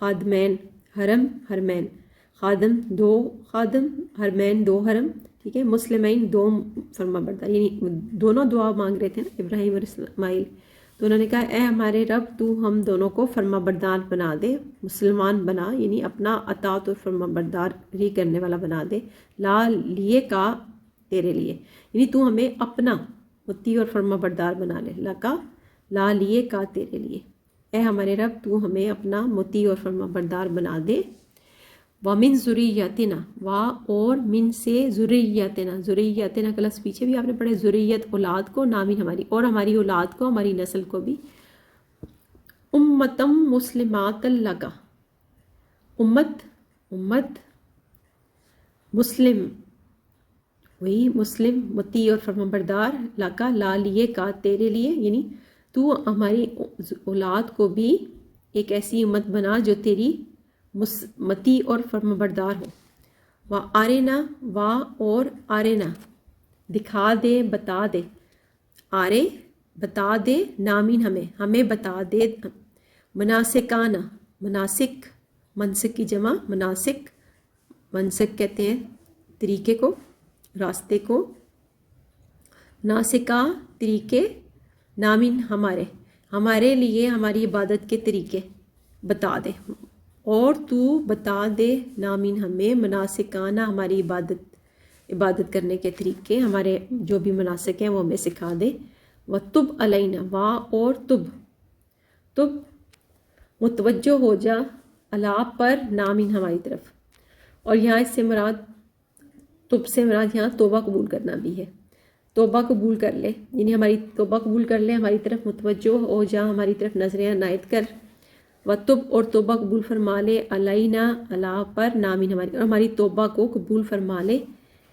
خادمین، حرم، حرمین، خادم دو خادم، حرمین دو حرم، ٹھیک ہے، مسلمین دو فرما بردار، یعنی دونوں دعا مانگ رہے تھے نا ابراہیم اور اسماعیل، تو انہوں نے کہا اے ہمارے رب، تو ہم دونوں کو فرما بردار بنا دے، مسلمان بنا، یعنی اپنا اطاعت اور فرما برداری کرنے والا بنا دے، لا لیے کا تیرے لیے، یعنی تو ہمیں اپنا مطیع اور فرما بردار بنا لے، لا لیے کا تیرے لیے، اے ہمارے رب، تو ہمیں اپنا مطیع اور فرما بردار بنا دے۔ وَمِن ذُرِّيَّتِنَا، وا اور من سے، ذُرِّيَّتِنَا کا لفظ پیچھے بھی آپ نے پڑھے، ذریت اولاد کو، نامین ہماری، اور ہماری اولاد کو، ہماری نسل کو بھی، امتم مسلمات لک، امت مسلم، وہی مسلم، مطیع اور فرما بردار، لکا لا لیے کا تیرے لیے، یعنی تو ہماری اولاد کو بھی ایک ایسی امت بنا جو تیری مطیع اور فرما بردار ہو۔ وَأَرِنَا، وا اور آرینا، دکھا دے، بتا دے، آرے بتا دے، نامین ہمیں بتا دے، مناسکانہ، مناسک، منسک کی جمع مناسک، منسک کہتے ہیں طریقے کو، راستے کو، ناسکا طریقے، نامن ہمارے لیے ہماری عبادت کے طریقے بتا دے، اور تو بتا دے نامن ہمیں مناسکانہ ہماری عبادت کرنے کے طریقے، ہمارے جو بھی مناسک ہیں وہ ہمیں سکھا دے۔ وَتُبْ عَلَيْنَا، وا اور تب متوجہ ہو جا اللہ پر، نامن ہماری طرف، اور یہاں اس سے مراد تب سے مراد یہاں توبہ قبول کرنا بھی ہے، توبہ قبول کر لے، یعنی ہماری توبہ قبول کر لے، ہماری طرف متوجہ ہو جا، ہماری طرف نظریں عنایت کر۔ وَتُب اور توبہ قبول فرما لے، علینا اللہ پر، نامن ہماری، اور ہماری توبہ کو قبول فرما لے۔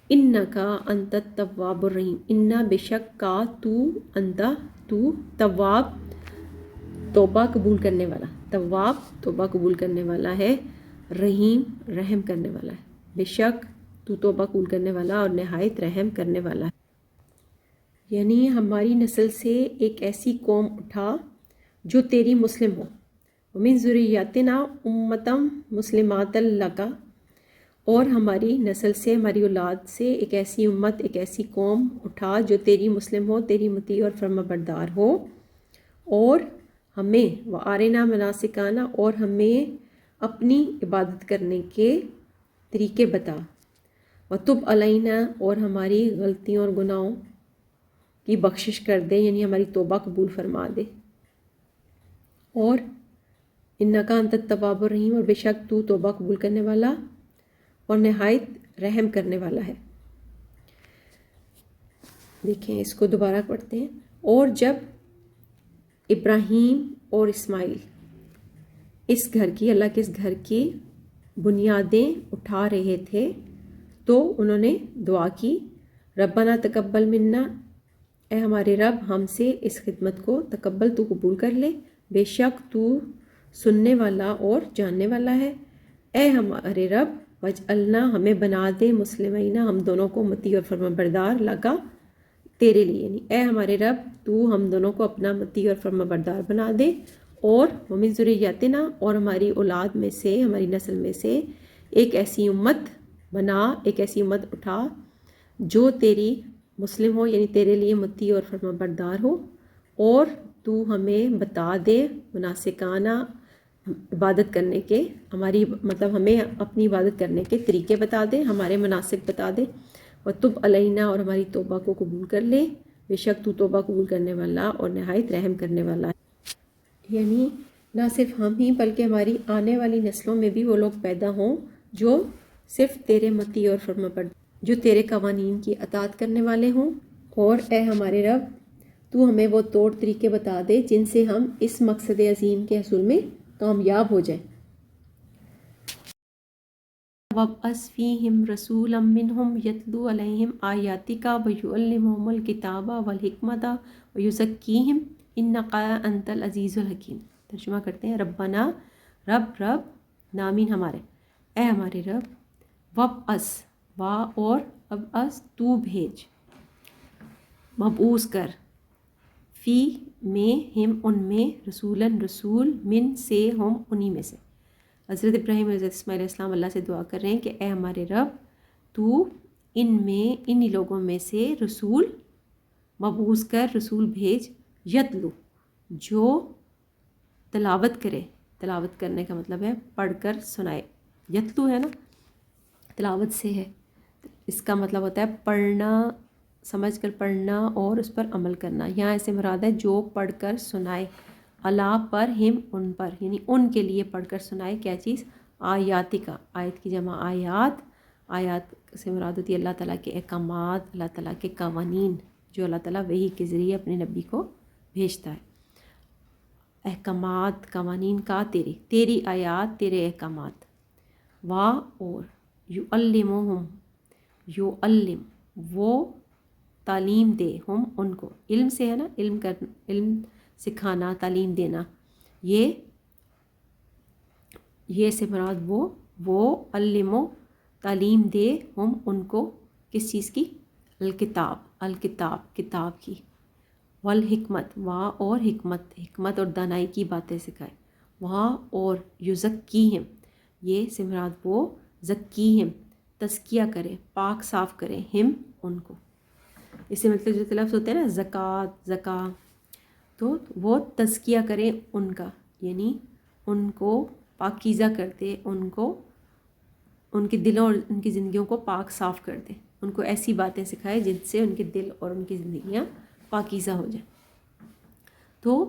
انکا انت التواب الرحیم، انا بے شک کا تو تواب توبہ قبول کرنے والا، تواب توبہ قبول کرنے والا ہے، رحیم رحم کرنے والا ہے، بے شک تو توبہ قبول کرنے والا اور نہایت رحم کرنے والا ہے۔ یعنی ہماری نسل سے ایک ایسی قوم اٹھا جو تیری مسلم ہو، ومن ذریاتنا امتم مسلمات لک، اور ہماری نسل سے، ہماری اولاد سے ایک ایسی امت، ایک ایسی قوم اٹھا جو تیری مسلم ہو، تیری مطیع اور فرما بردار ہو، اور ہمیں وارنا مناسکانہ، اور ہمیں اپنی عبادت کرنے کے طریقے بتا، وتب علینا، اور ہماری غلطیوں اور گناہوں کی بخشش کر دے، یعنی ہماری توبہ قبول فرما دے، اور انکا انت التواب الرحیم، اور بے شک تو توبہ قبول کرنے والا اور نہایت رحم کرنے والا ہے۔ دیکھیں اس کو دوبارہ پڑھتے ہیں۔ اور جب ابراہیم اور اسماعیل اس گھر کی، اللہ کے اس گھر کی بنیادیں اٹھا رہے تھے تو انہوں نے دعا کی، ربنا تقبل منا، اے ہمارے رب ہم سے اس خدمت کو تقبل، تو قبول کر لے، بے شک تو سننے والا اور جاننے والا ہے۔ اے ہمارے رب وجعلنا، ہمیں بنا دے، مسلمین ہم دونوں کو، مطیع اور فرما بردار، لگا تیرے لیے، یعنی اے ہمارے رب تو ہم دونوں کو اپنا مطیع اور فرما بردار بنا دے، اور ومن ذریاتنا، اور ہماری اولاد میں سے، ہماری نسل میں سے ایک ایسی امت بنا، ایک ایسی امت اٹھا جو تیری مسلم ہو، یعنی تیرے لیے مطیع اور فرما بردار ہو، اور تو ہمیں بتا دے مناسکانہ عبادت کرنے کے، ہماری مطلب ہمیں اپنی عبادت کرنے کے طریقے بتا دے، ہمارے مناسک بتا دے، وتب علینا، اور ہماری توبہ کو قبول کر لے، بے شک تو توبہ قبول کرنے والا اور نہایت رحم کرنے والا ہے۔ یعنی نہ صرف ہم ہی بلکہ ہماری آنے والی نسلوں میں بھی وہ لوگ پیدا ہوں جو صرف تیرے مطیع اور فرما بردار، جو تیرے قوانین کی اطاعت کرنے والے ہوں، اور اے ہمارے رب تو ہمیں وہ طور طریقے بتا دے جن سے ہم اس مقصد عظیم کے حصول میں کامیاب ہو جائیں۔ وَابْعَثْ فِيهِمْ رَسُولًا مِّنْهُمْ يَتْلُو عَلَيْهِمْ آيَاتِكَ وَيُعَلِّمُهُمُ الْكِتَابَ وَالْحِكْمَةَ وَيُزَكِّيهِمْ إِنَّكَ أَنْتَ الْعَزِيزُ الْحَكِيمُ۔ ترجمہ کرتے ہیں، ربنا، رب نامین ہمارے، اے ہمارے رب، وَابْعَثْ، وا اور ابعث تو بھیج، مبعوث کر، فی میں ہم ان میں، رسولاً رسول، من سے ہم انہی میں سے۔ حضرت ابراہیم اور حضرت اسماعیل علیہ السلام اللہ سے دعا کر رہے ہیں کہ اے ہمارے رب تو ان میں، انہی لوگوں میں سے رسول مبعوث کر، رسول بھیج، یتلو جو تلاوت کرے، تلاوت کرنے کا مطلب ہے پڑھ کر سنائے، یتلو ہے نا تلاوت سے ہے، اس کا مطلب ہوتا ہے پڑھنا، سمجھ کر پڑھنا اور اس پر عمل کرنا۔ یہاں ایسے مراد ہے جو پڑھ کر سنائے، اللہ پر، ہم ان پر، یعنی ان کے لیے پڑھ کر سنائے کیا چیز، آیاتی کا، آیت کی جمع آیات، آیات سے مراد ہوتی ہے اللہ تعالیٰ کے احکامات، اللہ تعالیٰ کے قوانین جو اللہ تعالیٰ وحی کے ذریعے اپنے نبی کو بھیجتا ہے، احکامات قوانین کا، تیری آیات، تیرے احکامات، وا اور یعلمہم، یعلم وہ تعلیم دے، ہم ان کو، علم سے ہے نا، علم سکھانا، تعلیم دینا، یہ سے مراد وہ علمو تعلیم دے، ہم ان کو کس چیز کی، الکتاب کتاب کی، والحکمت وا اور حکمت اور دانائی کی باتیں سکھائے، وہاں اور یزکیہم یہ سے مراد وہ زکیہم تزکیہ کرے، پاک صاف کرے، ہم ان کو. اس سے مطلب جو لفظ ہوتے ہیں نا زکوٰۃ زکا، تو وہ تزکیہ کریں ان کا، یعنی ان کو پاکیزہ کر دے، ان کو ان کے دلوں اور ان کی زندگیوں کو پاک صاف کر دے، ان کو ایسی باتیں سکھائے جن سے ان کے دل اور ان کی زندگیاں پاکیزہ ہو جائیں. تو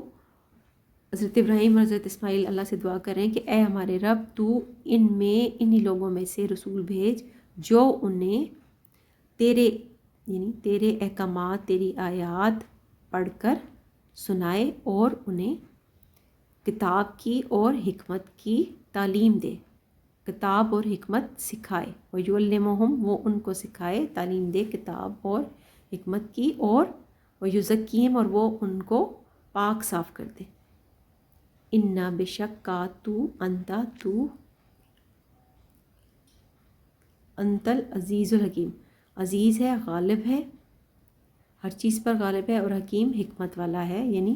حضرت ابراہیم اور حضرت اسماعیل اللہ سے دعا کر رہے ہیں کہ اے ہمارے رب، تو انہی لوگوں میں سے رسول بھیج جو انہیں تیرے احکامات، تیری آیات پڑھ کر سنائے اور انہیں کتاب کی اور حکمت کی تعلیم دے، کتاب اور حکمت سکھائے. وَيُعَلِّمُهُمْ، وہ ان کو سکھائے، تعلیم دے کتاب اور حکمت کی، اور وَيُزَكِّيهِمْ، اور وہ ان کو پاک صاف کر دے. اِنَّا، بے شک، کا تو، انتا تو، انت العزیز الحکیم، عزیز ہے، غالب ہے، ہر چیز پر غالب ہے، اور حکیم، حکمت والا ہے، یعنی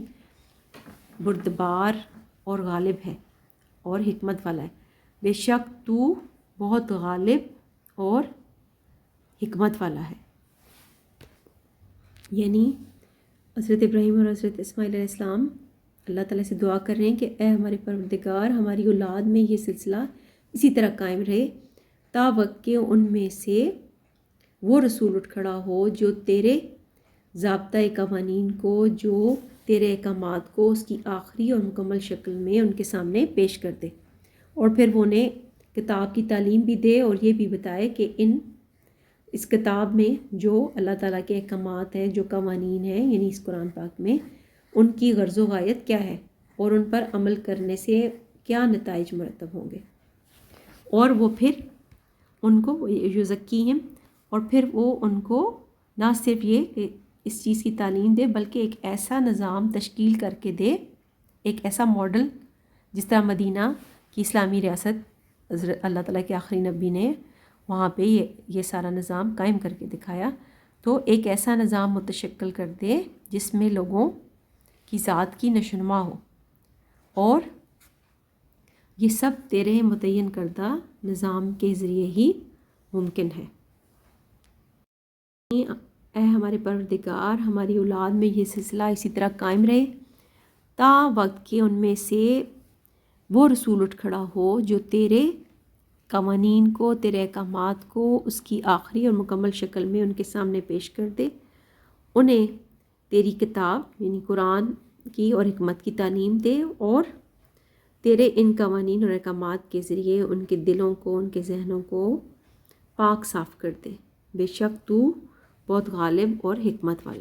بردبار اور غالب ہے اور حکمت والا ہے. بے شک تو بہت غالب اور حکمت والا ہے. یعنی حضرت ابراہیم اور حضرت اسماعیل علیہ السلام اللہ تعالیٰ سے دعا کر رہے ہیں کہ اے ہمارے پروردگار، ہماری اولاد میں یہ سلسلہ اسی طرح قائم رہے تا وقت کہ ان میں سے وہ رسول اٹھ کھڑا ہو جو تیرے ضابطۂ قوانین کو، جو تیرے احکامات کو اس کی آخری اور مکمل شکل میں ان کے سامنے پیش کر دے، اور پھر وہ انہیں کتاب کی تعلیم بھی دے اور یہ بھی بتائے کہ اس کتاب میں جو اللہ تعالیٰ کے احکامات ہیں، جو قوانین ہیں، یعنی اس قرآن پاک میں، ان کی غرض و غایت کیا ہے اور ان پر عمل کرنے سے کیا نتائج مرتب ہوں گے. اور وہ پھر ان کو یزکیہم، اور پھر وہ ان کو نہ صرف یہ کہ اس چیز کی تعلیم دے، بلکہ ایک ایسا نظام تشکیل کر کے دے، ایک ایسا ماڈل، جس طرح مدینہ کی اسلامی ریاست حضرت اللہ تعالیٰ کے آخری نبی نے وہاں پہ یہ سارا نظام قائم کر کے دکھایا. تو ایک ایسا نظام متشکل کر دے جس میں لوگوں کی ذات کی نشوونما ہو، اور یہ سب تیرے متعین کردہ نظام کے ذریعے ہی ممکن ہے. اے ہمارے پروردگار، ہماری اولاد میں یہ سلسلہ اسی طرح قائم رہے تا وقت کہ ان میں سے وہ رسول اٹھ کھڑا ہو جو تیرے قوانین کو، تیرے احکامات کو اس کی آخری اور مکمل شکل میں ان کے سامنے پیش کر دے، انہیں تیری کتاب یعنی قرآن کی اور حکمت کی تعلیم دے، اور تیرے ان قوانین اور احکامات کے ذریعے ان کے دلوں کو، ان کے ذہنوں کو پاک صاف کر دے. بے شک تو بہت غالب اور حکمت والا ہے.